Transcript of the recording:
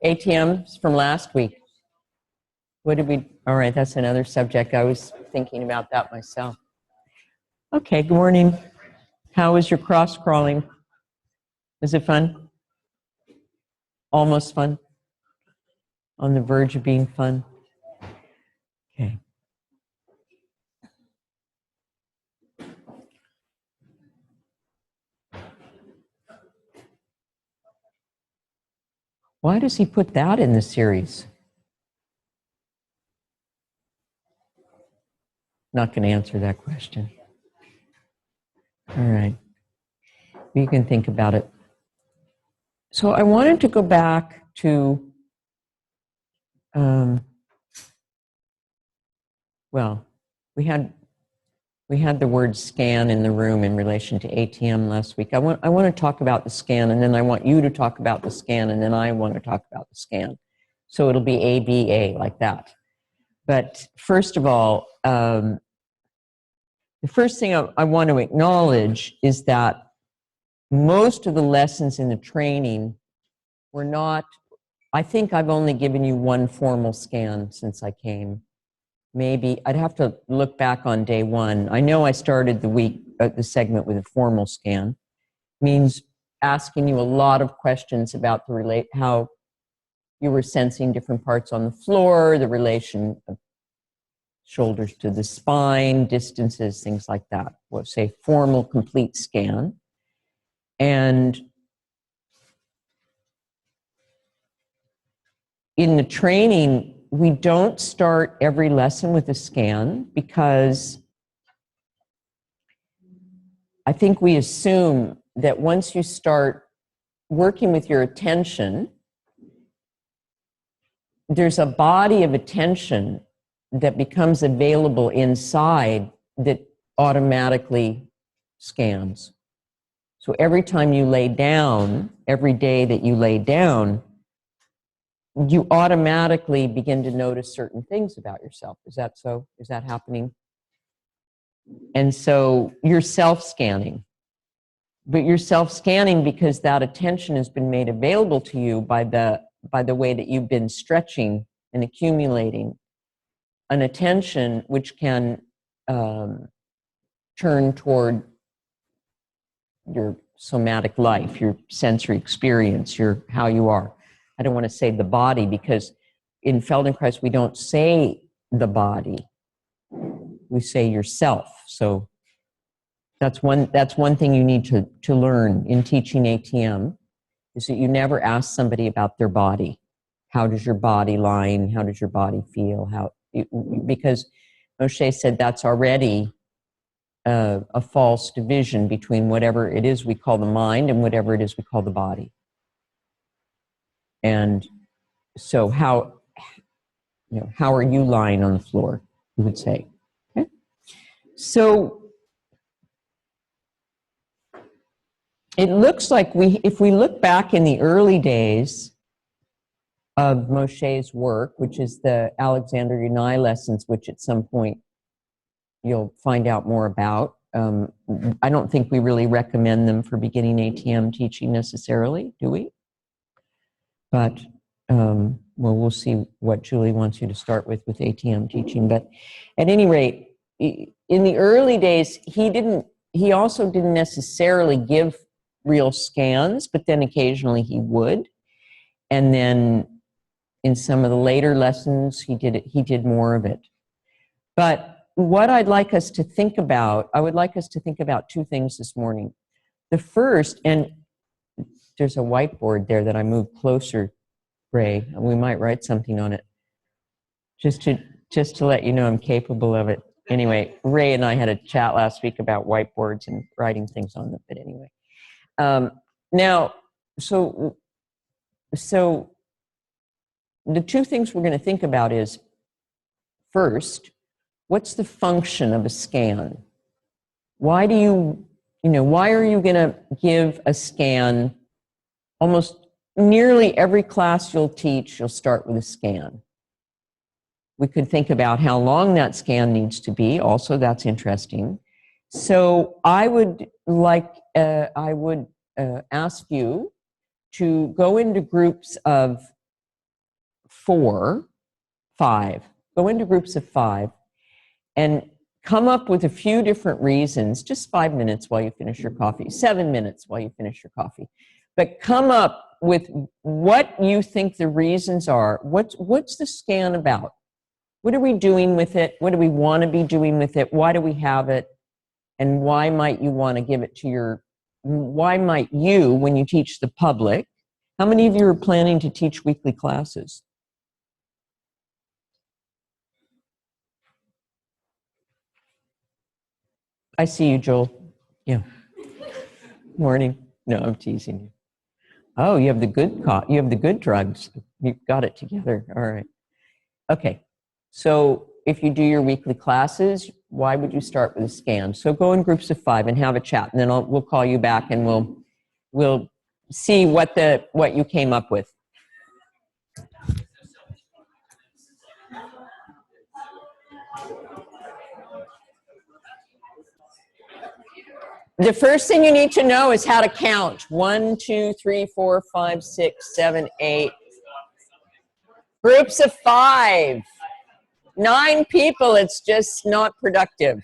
ATMs from last week. What did we, all right, that's another subject. I was thinking about that myself. Okay, good morning. How was your cross crawling? Was it fun? Almost fun? On the verge of being fun? Okay. Why does he put that in the series? Not going to answer that question. All right. You can think about it. So I wanted to go back to, well, we had the word scan in the room in relation to ATM last week. I want to talk about the scan, and then I want you to talk about the scan, and then I want to talk about the scan. So it'll be ABA like that. But first of all, the first thing I want to acknowledge is that most of the lessons in the training were not, I think I've only given you one formal scan since I came. Maybe I'd have to look back on day one. I know I started the segment with a formal scan. It means asking you a lot of questions about how you were sensing different parts on the floor, the relation of shoulders to the spine, distances, things like that. We'll say formal, complete scan. And in the training, we don't start every lesson with a scan because I think we assume that once you start working with your attention, there's a body of attention that becomes available inside that automatically scans. So every time you lay down, every day that you lay down, you automatically begin to notice certain things about yourself. Is that so? Is that happening? And so you're self-scanning. But you're self-scanning because that attention has been made available to you by the way that you've been stretching and accumulating an attention which can turn toward your somatic life, your sensory experience, how you are. I don't want to say the body because in Feldenkrais we don't say the body. We say yourself. So that's one thing you need to learn in teaching ATM is that you never ask somebody about their body. How does your body line? How does your body feel? Because Moshe said that's already a false division between whatever it is we call the mind and whatever it is we call the body. And so how are you lying on the floor, you would say. Okay? So it looks like if we look back in the early days of Moshe's work, which is the Alexander Yanai lessons, which at some point you'll find out more about. I don't think we really recommend them for beginning ATM teaching necessarily, do we? But well, we'll see what Julie wants you to start with ATM teaching. But at any rate, in the early days, he also didn't necessarily give real scans, but then occasionally he would. And then in some of the later lessons, he did more of it. But what I'd like us to think about, I would like us to think about two things this morning. The first, and there's a whiteboard there that I moved closer, Ray, and we might write something on it, just to let you know I'm capable of it. Anyway, Ray and I had a chat last week about whiteboards and writing things on them, but anyway. Now, so the two things we're going to think about is, first, what's the function of a scan? Why are you going to give a scan? Almost nearly every class you'll teach, you'll start with a scan. We could think about how long that scan needs to be. Also, that's interesting. So I would ask you to go into groups of 4, 5. Go into groups of 5 and come up with a few different reasons, just 5 minutes while you finish your coffee, 7 minutes while you finish your coffee. But come up with what you think the reasons are. What's the scan about? What are we doing with it? What do we want to be doing with it? Why do we have it? And why might you want to give it to why might you, when you teach the public, how many of you are planning to teach weekly classes? I see you, Joel. Yeah. Morning. No, I'm teasing you. Oh, you have the good drugs. You've got it together. All right. Okay. So if you do your weekly classes, why would you start with a scan? So go in groups of 5 and have a chat, and then we'll call you back and we'll see what you came up with. The first thing you need to know is how to count. 1, 2, 3, 4, 5, 6, 7, 8. Groups of 5. 9 people, it's just not productive.